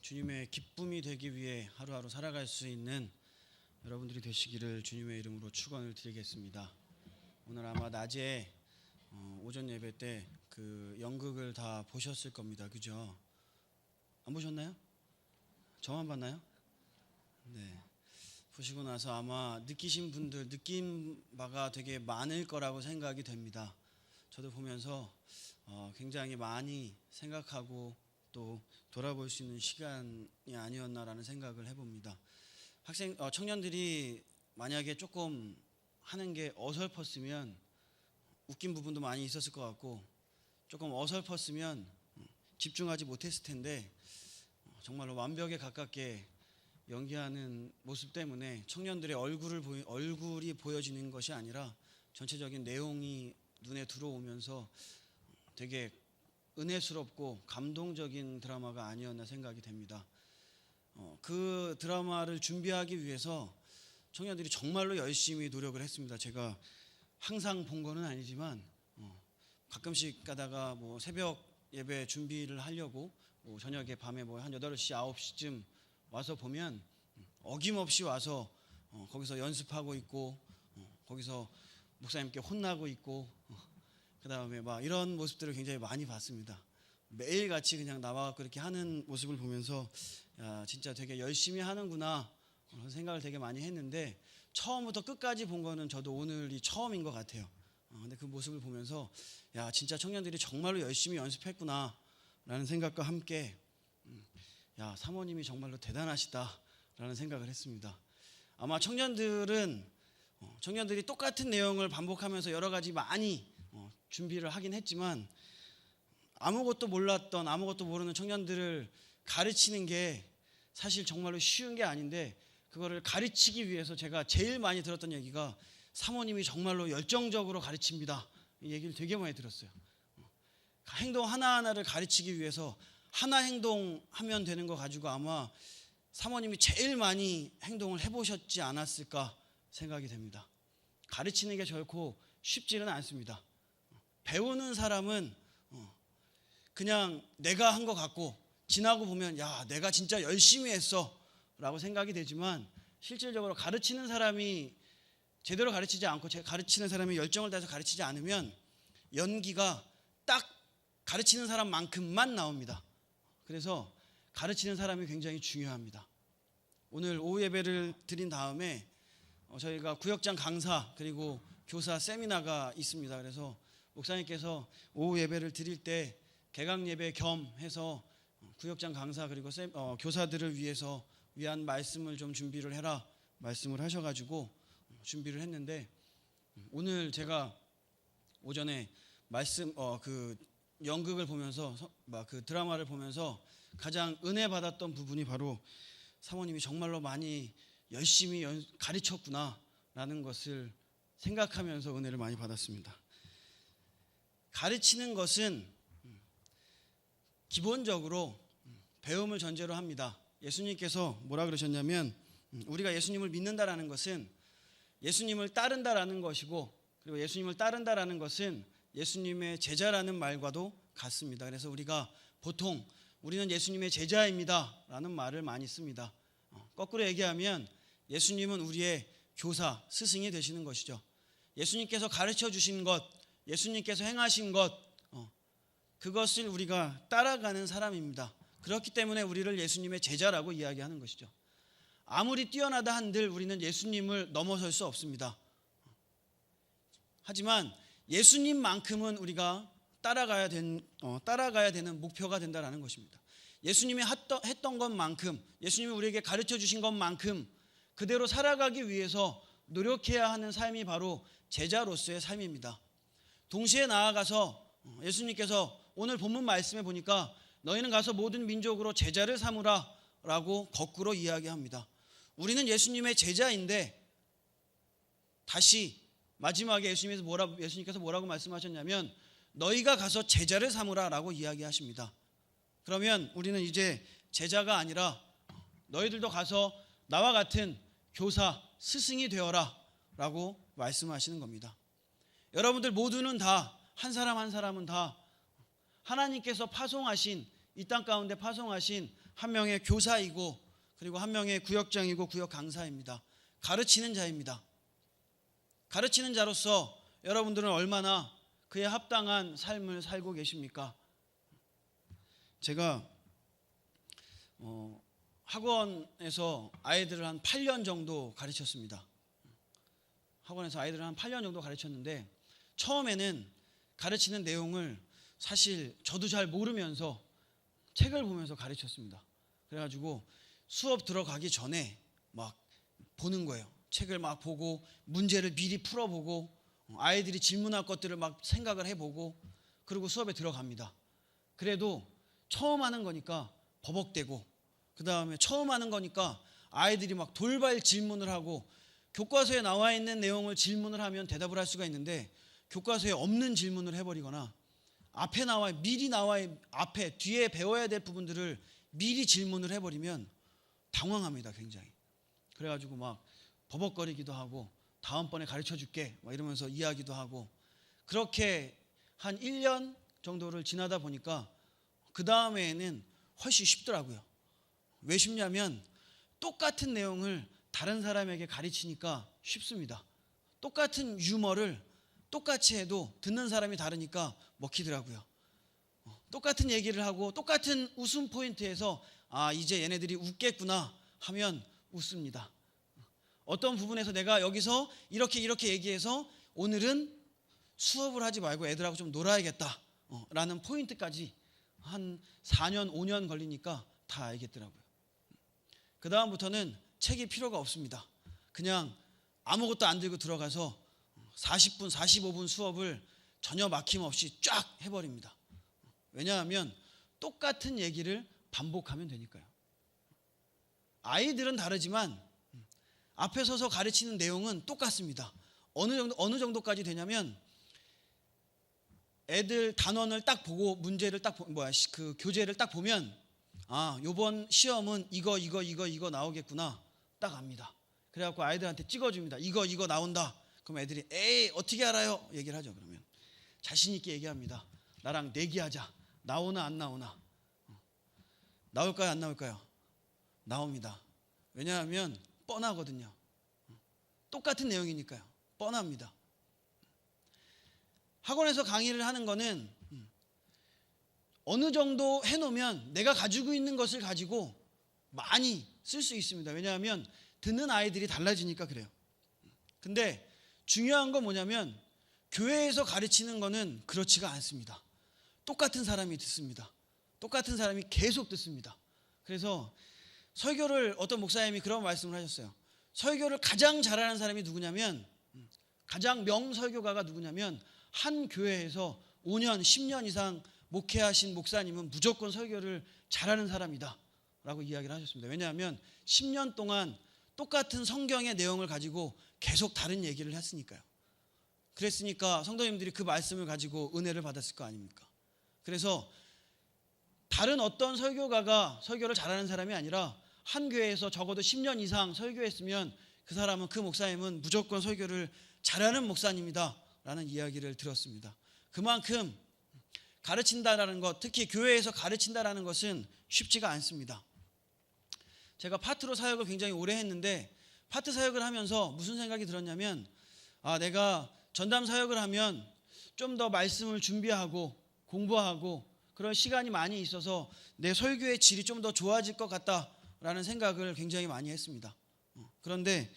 주님의 기쁨이 되기 위해 하루하루 살아갈 수 있는 여러분들이 되시기를 주님의 이름으로 축원을 드리겠습니다. 오늘 아마 낮에 오전 예배 때 그 연극을 다 보셨을 겁니다. 그죠? 안 보셨나요? 저만 봤나요? 네. 보시고 나서 아마 느끼신 분들, 느낀 바가 되게 많을 거라고 생각이 됩니다. 저도 보면서 굉장히 많이 생각하고 또 돌아볼 수 있는 시간이 아니었나라는 생각을 해봅니다. 청년들이 만약에 조금 하는 게 어설펐으면 웃긴 부분도 많이 있었을 것 같고, 조금 어설펐으면 집중하지 못했을 텐데, 정말로 완벽에 가깝게 연기하는 모습 때문에 청년들의 얼굴이 보여지는 것이 아니라 전체적인 내용이 눈에 들어오면서 되게 은혜스럽고 감동적인 드라마가 아니었나 생각이 됩니다. 그 드라마를 준비하기 위해서 청년들이 정말로 열심히 노력을 했습니다. 제가 항상 본 거는 아니지만 가끔씩 가다가 새벽 예배 준비를 하려고 저녁에 밤에 한 8시, 9시쯤 와서 보면 어김없이 와서 거기서 연습하고 있고 거기서 목사님께 혼나고 있고 그 다음에 이런 모습들을 굉장히 많이 봤습니다. 매일같이 그냥 나와서 그렇게 하는 모습을 보면서 야, 진짜 되게 열심히 하는구나 그런 생각을 되게 많이 했는데, 처음부터 끝까지 본 거는 저도 오늘이 처음인 것 같아요. 근데 그 모습을 보면서 야, 진짜 청년들이 정말로 열심히 연습했구나 라는 생각과 함께 야, 사모님이 정말로 대단하시다 라는 생각을 했습니다. 아마 청년들이 똑같은 내용을 반복하면서 여러 가지 많이 준비를 하긴 했지만, 아무것도 몰랐던, 아무것도 모르는 청년들을 가르치는 게 사실 정말로 쉬운 게 아닌데, 그거를 가르치기 위해서 제가 제일 많이 들었던 얘기가 사모님이 정말로 열정적으로 가르칩니다. 이 얘기를 되게 많이 들었어요. 행동 하나하나를 가르치기 위해서 하나 행동하면 되는 거 가지고 아마 사모님이 제일 많이 행동을 해보셨지 않았을까 생각이 됩니다. 가르치는 게 결코 쉽지는 않습니다. 배우는 사람은 그냥 내가 한 것 같고 지나고 보면 야, 내가 진짜 열심히 했어 라고 생각이 되지만, 실질적으로 가르치는 사람이 제대로 가르치지 않고 가르치는 사람이 열정을 다해서 가르치지 않으면 연기가 딱 가르치는 사람만큼만 나옵니다. 그래서 가르치는 사람이 굉장히 중요합니다. 오늘 오후 예배를 드린 다음에 저희가 구역장 강사 그리고 교사 세미나가 있습니다. 그래서 목사님께서 오후 예배를 드릴 때 개강 예배 겸 해서 구역장 강사 그리고 교사들을 위한 말씀을 좀 준비를 해라 말씀을 하셔가지고 준비를 했는데, 오늘 제가 오전에 그 연극을 보면서 그 드라마를 보면서 가장 은혜 받았던 부분이 바로 사모님이 정말로 많이 열심히 가르쳤구나 라는 것을 생각하면서 은혜를 많이 받았습니다. 가르치는 것은 기본적으로 배움을 전제로 합니다. 예수님께서 뭐라 그러셨냐면, 우리가 예수님을 믿는다라는 것은 예수님을 따른다라는 것이고, 그리고 예수님을 따른다라는 것은 예수님의 제자라는 말과도 같습니다. 그래서 우리가 보통 우리는 예수님의 제자입니다 라는 말을 많이 씁니다. 거꾸로 얘기하면 예수님은 우리의 교사, 스승이 되시는 것이죠. 예수님께서 가르쳐 주신 것, 예수님께서 행하신 것, 그것을 우리가 따라가는 사람입니다. 그렇기 때문에 우리를 예수님의 제자라고 이야기하는 것이죠. 아무리 뛰어나다 한들 우리는 예수님을 넘어설 수 없습니다. 하지만 예수님만큼은 우리가 따라가야 되는 목표가 된다는 것입니다. 예수님이 했던 것만큼, 예수님이 우리에게 가르쳐 주신 것만큼 그대로 살아가기 위해서 노력해야 하는 삶이 바로 제자로서의 삶입니다. 동시에 나아가서 예수님께서 오늘 본문 말씀에 보니까 너희는 가서 모든 민족으로 제자를 삼으라 라고 거꾸로 이야기합니다. 우리는 예수님의 제자인데, 다시 마지막에 예수님께서 뭐라고 말씀하셨냐면 너희가 가서 제자를 삼으라 라고 이야기하십니다. 그러면 우리는 이제 제자가 아니라 너희들도 가서 나와 같은 교사, 스승이 되어라 라고 말씀하시는 겁니다. 여러분들 모두는 다, 한 사람 한 사람은 다 하나님께서 이 땅 가운데 파송하신 한 명의 교사이고 그리고 한 명의 구역장이고 구역 강사입니다. 가르치는 자입니다. 가르치는 자로서 여러분들은 얼마나 그에 합당한 삶을 살고 계십니까? 제가 학원에서 아이들을 한 8년 정도 가르쳤습니다. 학원에서 아이들을 한 8년 정도 가르쳤는데 처음에는 가르치는 내용을 사실 저도 잘 모르면서 책을 보면서 가르쳤습니다. 그래가지고 수업 들어가기 전에 막 보는 거예요. 책을 막 보고 문제를 미리 풀어보고 아이들이 질문할 것들을 막 생각을 해보고 그리고 수업에 들어갑니다. 그래도 처음 하는 거니까 버벅대고 그 다음에 처음 하는 거니까 아이들이 막 돌발 질문을 하고 교과서에 나와 있는 내용을 질문을 하면 대답을 할 수가 있는데 교과서에 없는 질문을 해버리거나 미리 나와 앞에 뒤에 배워야 될 부분들을 미리 질문을 해버리면 당황합니다. 굉장히. 그래가지고 막 버벅거리기도 하고 다음번에 가르쳐줄게 막 이러면서 이야기도 하고 그렇게 한 1년 정도를 지나다 보니까 그 다음에는 훨씬 쉽더라고요. 왜 쉽냐면 똑같은 내용을 다른 사람에게 가르치니까 쉽습니다. 똑같은 유머를 똑같이 해도 듣는 사람이 다르니까 먹히더라고요. 똑같은 얘기를 하고 똑같은 웃음 포인트에서 이제 얘네들이 웃겠구나 하면 웃습니다. 어떤 부분에서 내가 여기서 이렇게 얘기해서 오늘은 수업을 하지 말고 애들하고 좀 놀아야겠다 라는 포인트까지 한 4년 5년 걸리니까 다 알겠더라고요. 그 다음부터는 책이 필요가 없습니다. 그냥 아무것도 안 들고 들어가서 40분 45분 수업을 전혀 막힘없이 쫙 해버립니다. 왜냐하면 똑같은 얘기를 반복하면 되니까요. 아이들은 다르지만 앞에 서서 가르치는 내용은 똑같습니다. 어느 정도까지 되냐면 애들 단원을 딱 보고 문제를 그 교재를 딱 보면 요번 시험은 이거 나오겠구나 딱 압니다. 그래갖고 아이들한테 찍어줍니다. 이거 나온다. 그럼 애들이 에이 어떻게 알아요? 얘기를 하죠. 그러면 자신 있게 얘기합니다. 나랑 내기하자. 나오나 안 나오나. 나올까요 안 나올까요? 나옵니다. 왜냐하면 뻔하거든요. 똑같은 내용이니까요. 뻔합니다. 학원에서 강의를 하는 거는 어느 정도 해놓으면 내가 가지고 있는 것을 가지고 많이 쓸 수 있습니다. 왜냐하면 듣는 아이들이 달라지니까 그래요. 근데 중요한 건 뭐냐면 교회에서 가르치는 거는 그렇지가 않습니다. 똑같은 사람이 듣습니다. 똑같은 사람이 계속 듣습니다. 그래서 설교를 어떤 목사님이 그런 말씀을 하셨어요. 설교를 가장 잘하는 사람이 누구냐면 가장 명설교가가 누구냐면 한 교회에서 5년 10년 이상 목회하신 목사님은 무조건 설교를 잘하는 사람이다 라고 이야기를 하셨습니다. 왜냐하면 10년 동안 똑같은 성경의 내용을 가지고 계속 다른 얘기를 했으니까요. 그랬으니까 성도님들이 그 말씀을 가지고 은혜를 받았을 거 아닙니까? 그래서 다른 어떤 설교가가 설교를 잘하는 사람이 아니라 한 교회에서 적어도 10년 이상 설교했으면 그 목사님은 무조건 설교를 잘하는 목사님이다 라는 이야기를 들었습니다. 그만큼 가르친다라는 것, 특히 교회에서 가르친다라는 것은 쉽지가 않습니다. 제가 파트로 사역을 굉장히 오래 했는데 파트 사역을 하면서 무슨 생각이 들었냐면 내가 전담 사역을 하면 좀 더 말씀을 준비하고 공부하고 그런 시간이 많이 있어서 내 설교의 질이 좀 더 좋아질 것 같다라는 생각을 굉장히 많이 했습니다. 그런데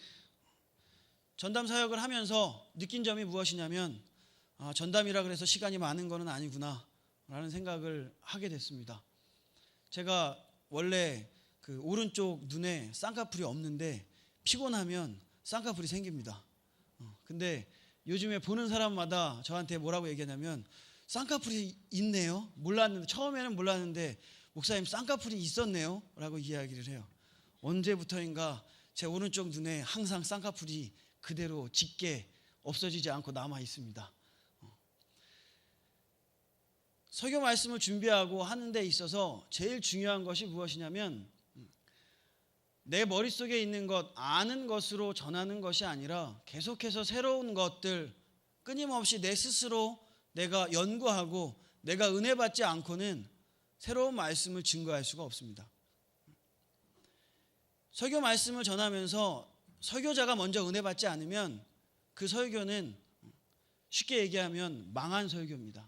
전담 사역을 하면서 느낀 점이 무엇이냐면 전담이라 그래서 시간이 많은 것은 아니구나 라는 생각을 하게 됐습니다. 제가 원래 그 오른쪽 눈에 쌍꺼풀이 없는데 피곤하면 쌍꺼풀이 생깁니다. 근데 요즘에 보는 사람마다 저한테 뭐라고 얘기하냐면 쌍꺼풀이 있네요. 처음에는 몰랐는데 목사님 쌍꺼풀이 있었네요 라고 이야기를 해요. 언제부터인가 제 오른쪽 눈에 항상 쌍꺼풀이 그대로 짙게 없어지지 않고 남아 있습니다. 설교 말씀을 준비하고 하는 데 있어서 제일 중요한 것이 무엇이냐면 내 머릿속에 있는 것, 아는 것으로 전하는 것이 아니라 계속해서 새로운 것들, 끊임없이 내 스스로 내가 연구하고 내가 은혜 받지 않고는 새로운 말씀을 증거할 수가 없습니다. 설교 말씀을 전하면서 설교자가 먼저 은혜 받지 않으면 그 설교는 쉽게 얘기하면 망한 설교입니다.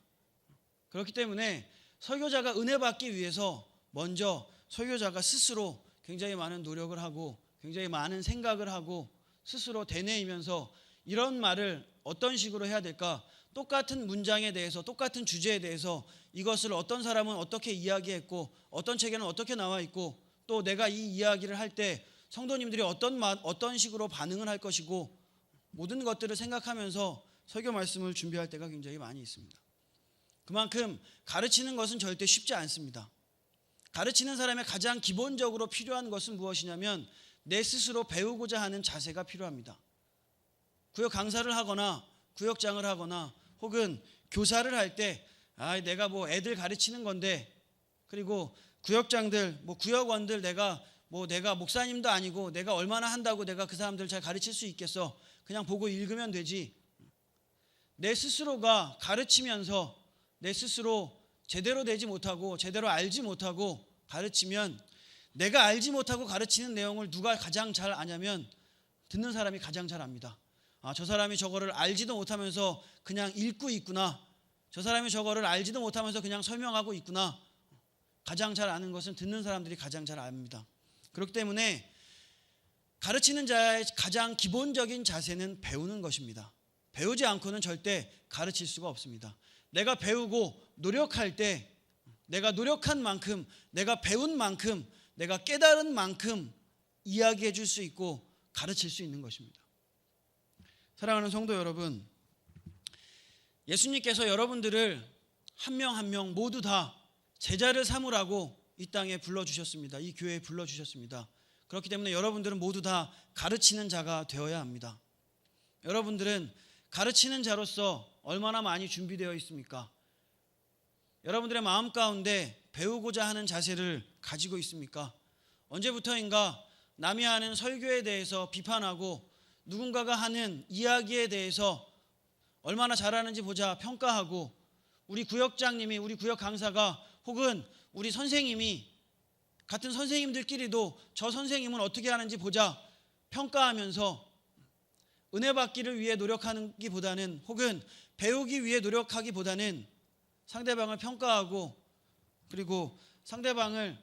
그렇기 때문에 설교자가 은혜 받기 위해서 먼저 설교자가 스스로 굉장히 많은 노력을 하고 굉장히 많은 생각을 하고 스스로 되뇌이면서 이런 말을 어떤 식으로 해야 될까, 똑같은 문장에 대해서 똑같은 주제에 대해서 이것을 어떤 사람은 어떻게 이야기했고 어떤 책에는 어떻게 나와 있고 또 내가 이 이야기를 할 때 성도님들이 어떤 식으로 반응을 할 것이고 모든 것들을 생각하면서 설교 말씀을 준비할 때가 굉장히 많이 있습니다. 그만큼 가르치는 것은 절대 쉽지 않습니다. 가르치는 사람의 가장 기본적으로 필요한 것은 무엇이냐면 내 스스로 배우고자 하는 자세가 필요합니다. 구역 강사를 하거나 구역장을 하거나 혹은 교사를 할 때 내가 뭐 애들 가르치는 건데, 그리고 구역장들 구역원들 내가 목사님도 아니고 내가 얼마나 한다고 내가 그 사람들 잘 가르칠 수 있겠어, 그냥 보고 읽으면 되지. 내 스스로가 가르치면서 내 스스로 제대로 되지 못하고 제대로 알지 못하고 가르치면, 내가 알지 못하고 가르치는 내용을 누가 가장 잘 아냐면 듣는 사람이 가장 잘 압니다. 저 사람이 저거를 알지도 못하면서 그냥 읽고 있구나, 저 사람이 저거를 알지도 못하면서 그냥 설명하고 있구나. 가장 잘 아는 것은 듣는 사람들이 가장 잘 압니다. 그렇기 때문에 가르치는 자의 가장 기본적인 자세는 배우는 것입니다. 배우지 않고는 절대 가르칠 수가 없습니다. 내가 배우고 노력할 때 내가 노력한 만큼, 내가 배운 만큼, 내가 깨달은 만큼 이야기해 줄 수 있고 가르칠 수 있는 것입니다. 사랑하는 성도 여러분, 예수님께서 여러분들을 한 명 한 명 모두 다 제자를 삼으라고 이 땅에 불러주셨습니다. 이 교회에 불러주셨습니다. 그렇기 때문에 여러분들은 모두 다 가르치는 자가 되어야 합니다. 여러분들은 가르치는 자로서 얼마나 많이 준비되어 있습니까? 여러분들의 마음 가운데 배우고자 하는 자세를 가지고 있습니까? 언제부터인가 남이 하는 설교에 대해서 비판하고 누군가가 하는 이야기에 대해서 얼마나 잘하는지 보자 평가하고, 우리 구역장님이, 우리 구역 강사가 혹은 우리 선생님이 같은 선생님들끼리도 저 선생님은 어떻게 하는지 보자 평가하면서 은혜 받기를 위해 노력하기보다는 혹은 배우기 위해 노력하기보다는 상대방을 평가하고 그리고 상대방을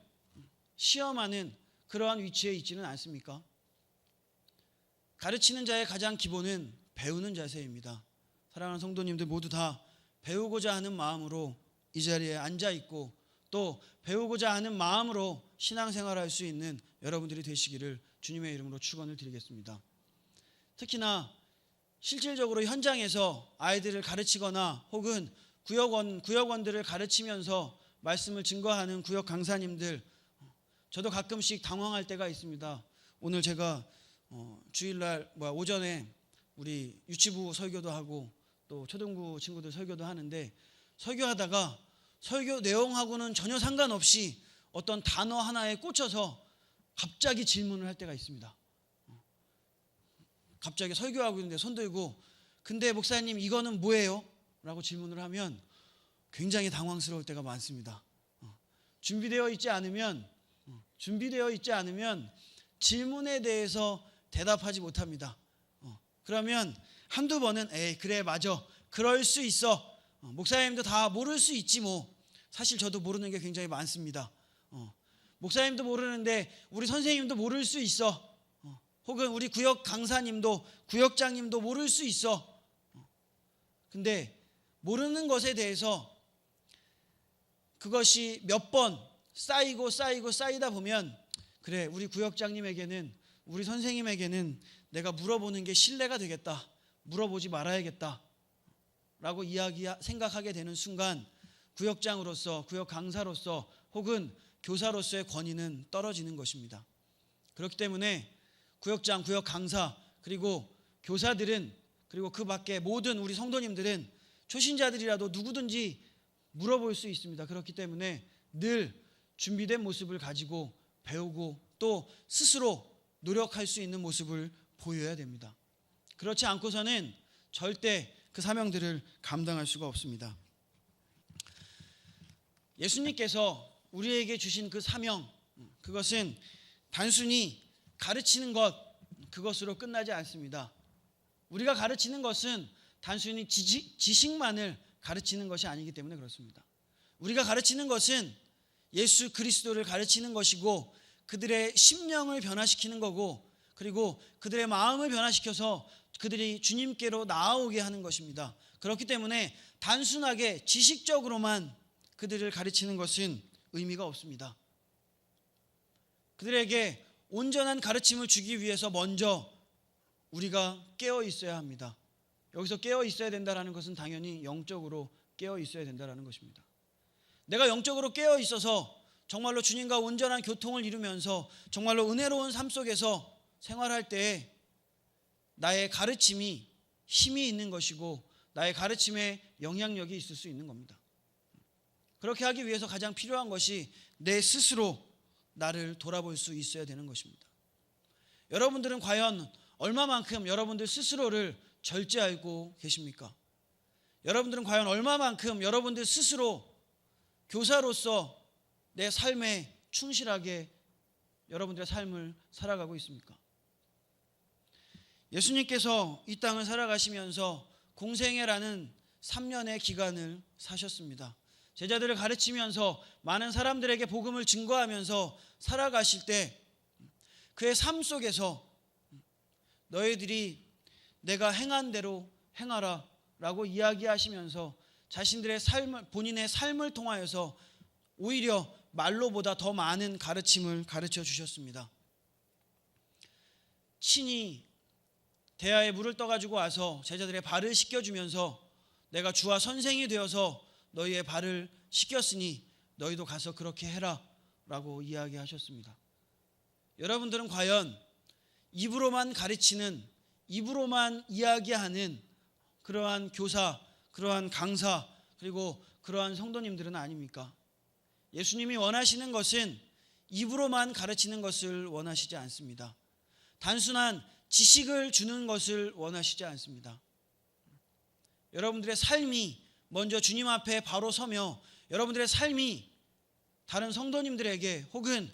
시험하는 그러한 위치에 있지는 않습니까? 가르치는 자의 가장 기본은 배우는 자세입니다. 사랑하는 성도님들 모두 다 배우고자 하는 마음으로 이 자리에 앉아 있고 또 배우고자 하는 마음으로 신앙생활을 할 수 있는 여러분들이 되시기를 주님의 이름으로 축원을 드리겠습니다. 특히나 실질적으로 현장에서 아이들을 가르치거나 혹은 구역원들을 가르치면서 말씀을 증거하는 구역 강사님들, 저도 가끔씩 당황할 때가 있습니다. 오늘 제가 주일날 오전에 우리 유치부 설교도 하고 또 초등부 친구들 설교도 하는데, 설교하다가 설교 내용하고는 전혀 상관없이 어떤 단어 하나에 꽂혀서 갑자기 질문을 할 때가 있습니다. 갑자기 설교하고 있는데 손 들고 근데 목사님 이거는 뭐예요? 라고 질문을 하면 굉장히 당황스러울 때가 많습니다. 준비되어 있지 않으면 질문에 대해서 대답하지 못합니다. 그러면 한두 번은 그래 맞아 그럴 수 있어, 목사님도 다 모를 수 있지 뭐. 사실 저도 모르는 게 굉장히 많습니다. 목사님도 모르는데 우리 선생님도 모를 수 있어, 혹은 우리 구역 강사님도 구역장님도 모를 수 있어. 근데 모르는 것에 대해서 그것이 몇 번 쌓이다 보면 그래 우리 구역장님에게는 우리 선생님에게는 내가 물어보는 게 신뢰가 되겠다, 물어보지 말아야겠다 라고 생각하게 되는 순간 구역장으로서 구역 강사로서 혹은 교사로서의 권위는 떨어지는 것입니다. 그렇기 때문에 구역장, 구역 강사 그리고 교사들은, 그리고 그 밖에 모든 우리 성도님들은 초신자들이라도 누구든지 물어볼 수 있습니다. 그렇기 때문에 늘 준비된 모습을 가지고 배우고 또 스스로 노력할 수 있는 모습을 보여야 됩니다. 그렇지 않고서는 절대 그 사명들을 감당할 수가 없습니다. 예수님께서 우리에게 주신 그 사명, 그것은 단순히 가르치는 것, 그것으로 끝나지 않습니다. 우리가 가르치는 것은 단순히 지식만을 가르치는 것이 아니기 때문에 그렇습니다. 우리가 가르치는 것은 예수 그리스도를 가르치는 것이고 그들의 심령을 변화시키는 거고 그리고 그들의 마음을 변화시켜서 그들이 주님께로 나아오게 하는 것입니다. 그렇기 때문에 단순하게 지식적으로만 그들을 가르치는 것은 의미가 없습니다. 그들에게 온전한 가르침을 주기 위해서 먼저 우리가 깨어 있어야 합니다. 여기서 깨어 있어야 된다는 것은 당연히 영적으로 깨어 있어야 된다는 것입니다. 내가 영적으로 깨어 있어서 정말로 주님과 온전한 교통을 이루면서 정말로 은혜로운 삶 속에서 생활할 때 나의 가르침이 힘이 있는 것이고 나의 가르침에 영향력이 있을 수 있는 겁니다. 그렇게 하기 위해서 가장 필요한 것이 내 스스로 나를 돌아볼 수 있어야 되는 것입니다. 여러분들은 과연 얼마만큼 여러분들 스스로를 절제하고 계십니까? 여러분들은 과연 얼마만큼 여러분들 스스로 교사로서 내 삶에 충실하게 여러분들의 삶을 살아가고 있습니까? 예수님께서 이 땅을 살아가시면서 공생애라는 3년의 기간을 사셨습니다. 제자들을 가르치면서 많은 사람들에게 복음을 증거하면서 살아가실 때 그의 삶 속에서 너희들이 내가 행한 대로 행하라 라고 이야기하시면서 자신들의 삶을, 본인의 삶을 통하여서 오히려 말로보다 더 많은 가르침을 가르쳐 주셨습니다. 친히 대야에 물을 떠가지고 와서 제자들의 발을 씻겨주면서 내가 주와 선생이 되어서 너희의 발을 씻겼으니 너희도 가서 그렇게 해라 라고 이야기하셨습니다. 여러분들은 과연 입으로만 가르치는, 입으로만 이야기하는 그러한 교사, 그러한 강사, 그리고 그러한 성도님들은 아닙니까? 예수님이 원하시는 것은 입으로만 가르치는 것을 원하시지 않습니다. 단순한 지식을 주는 것을 원하시지 않습니다. 여러분들의 삶이 먼저 주님 앞에 바로 서며 여러분들의 삶이 다른 성도님들에게 혹은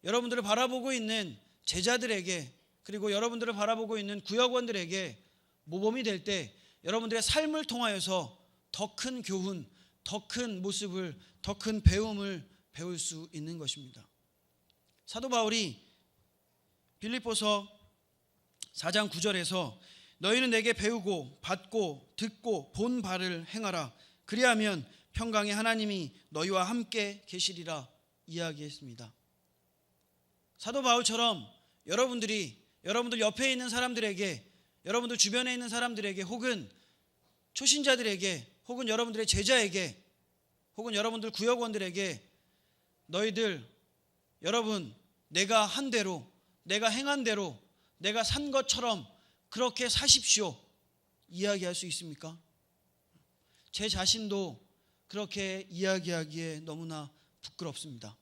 여러분들을 바라보고 있는 제자들에게 그리고 여러분들을 바라보고 있는 구역원들에게 모범이 될 때 여러분들의 삶을 통하여서 더 큰 교훈, 더 큰 모습을, 더 큰 배움을 배울 수 있는 것입니다. 사도 바울이 빌립보서 4장 9절에서 너희는 내게 배우고 받고 듣고 본 바를 행하라. 그리하면 평강의 하나님이 너희와 함께 계시리라 이야기했습니다. 사도 바울처럼 여러분들 옆에 있는 사람들에게, 여러분들 주변에 있는 사람들에게 혹은 초신자들에게 혹은 여러분들의 제자에게 혹은 여러분들 구역원들에게 여러분 내가 한 대로, 내가 행한 대로, 내가 산 것처럼 그렇게 사십시오 이야기할 수 있습니까? 제 자신도 그렇게 이야기하기에 너무나 부끄럽습니다.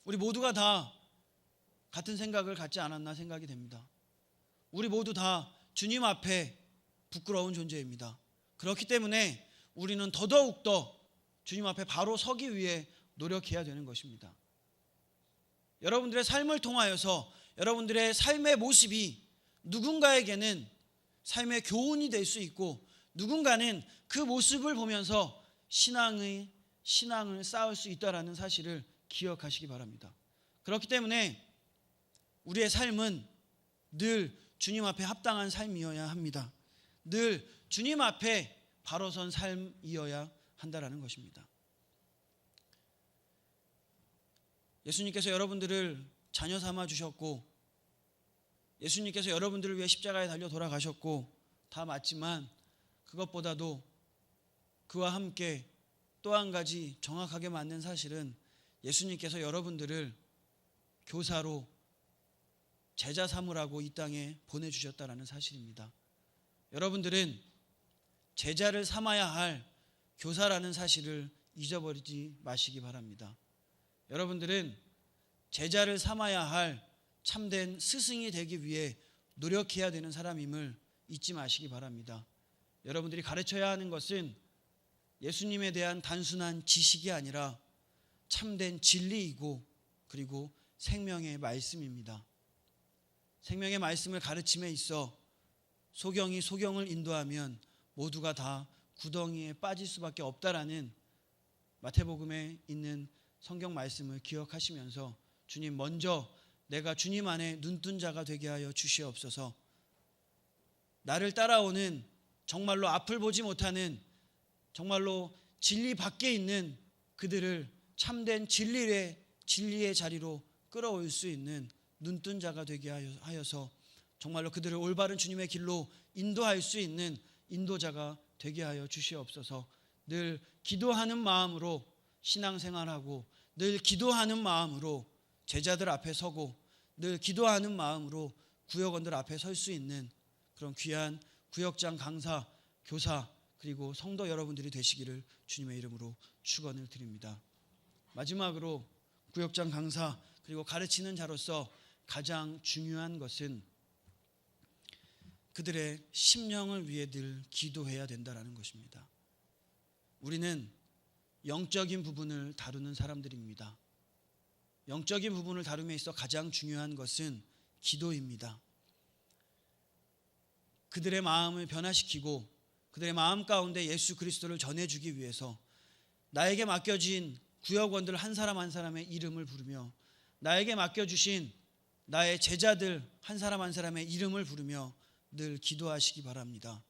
우리 모두가 다 같은 생각을 갖지 않았나 생각이 됩니다. 우리 모두 다 주님 앞에 부끄러운 존재입니다. 그렇기 때문에 우리는 더더욱더 주님 앞에 바로 서기 위해 노력해야 되는 것입니다. 여러분들의 삶을 통하여서 여러분들의 삶의 모습이 누군가에게는 삶의 교훈이 될 수 있고 누군가는 그 모습을 보면서 신앙을 쌓을 수 있다는 사실을 기억하시기 바랍니다. 그렇기 때문에 우리의 삶은 늘 주님 앞에 합당한 삶이어야 합니다. 늘 주님 앞에 바로 선 삶이어야 한다는 것입니다. 예수님께서 여러분들을 자녀 삼아 주셨고 예수님께서 여러분들을 위해 십자가에 달려 돌아가셨고 다 맞지만 그것보다도 그와 함께 또 한 가지 정확하게 맞는 사실은 예수님께서 여러분들을 교사로 제자 삼으라고 이 땅에 보내주셨다는 사실입니다. 여러분들은 제자를 삼아야 할 교사라는 사실을 잊어버리지 마시기 바랍니다. 여러분들은 제자를 삼아야 할 참된 스승이 되기 위해 노력해야 되는 사람임을 잊지 마시기 바랍니다. 여러분들이 가르쳐야 하는 것은 예수님에 대한 단순한 지식이 아니라 참된 진리이고 그리고 생명의 말씀입니다. 생명의 말씀을 가르침에 있어 소경이 소경을 인도하면 모두가 다 구덩이에 빠질 수밖에 없다라는 마태복음에 있는 성경 말씀을 기억하시면서 주님, 먼저 내가 주님 안에 눈뜬 자가 되게 하여 주시옵소서. 나를 따라오는 정말로 앞을 보지 못하는 정말로 진리 밖에 있는 그들을 참된 진리의 자리로 끌어올 수 있는 눈뜬 자가 되게 하여서 정말로 그들을 올바른 주님의 길로 인도할 수 있는 인도자가 되게 하여 주시옵소서. 늘 기도하는 마음으로 신앙생활하고, 늘 기도하는 마음으로 제자들 앞에 서고, 늘 기도하는 마음으로 구역원들 앞에 설 수 있는 그런 귀한 구역장 강사, 교사, 그리고 성도 여러분들이 되시기를 주님의 이름으로 축원을 드립니다. 마지막으로 구역장 강사 그리고 가르치는 자로서 가장 중요한 것은 그들의 심령을 위해 늘 기도해야 된다는 것입니다. 우리는 영적인 부분을 다루는 사람들입니다. 영적인 부분을 다룸에 있어 가장 중요한 것은 기도입니다. 그들의 마음을 변화시키고 그들의 마음 가운데 예수 그리스도를 전해주기 위해서 나에게 맡겨진 구역원들 한 사람 한 사람의 이름을 부르며, 나에게 맡겨주신 나의 제자들 한 사람 한 사람의 이름을 부르며 늘 기도하시기 바랍니다.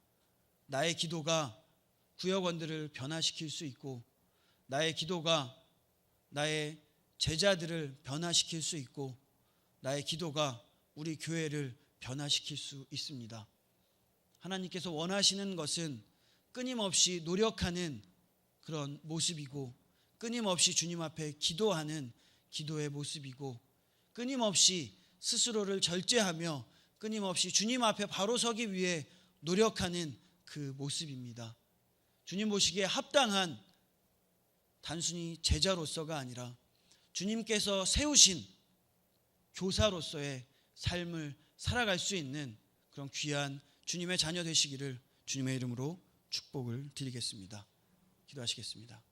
나의 기도가 구역원들을 변화시킬 수 있고, 나의 기도가 나의 제자들을 변화시킬 수 있고, 나의 기도가 우리 교회를 변화시킬 수 있습니다. 하나님께서 원하시는 것은 끊임없이 노력하는 그런 모습이고, 끊임없이 주님 앞에 기도하는 기도의 모습이고, 끊임없이 스스로를 절제하며 끊임없이 주님 앞에 바로 서기 위해 노력하는 그 모습입니다. 주님 보시기에 합당한 단순히 제자로서가 아니라 주님께서 세우신 교사로서의 삶을 살아갈 수 있는 그런 귀한 주님의 자녀 되시기를 주님의 이름으로 축복을 드리겠습니다. 기도하시겠습니다.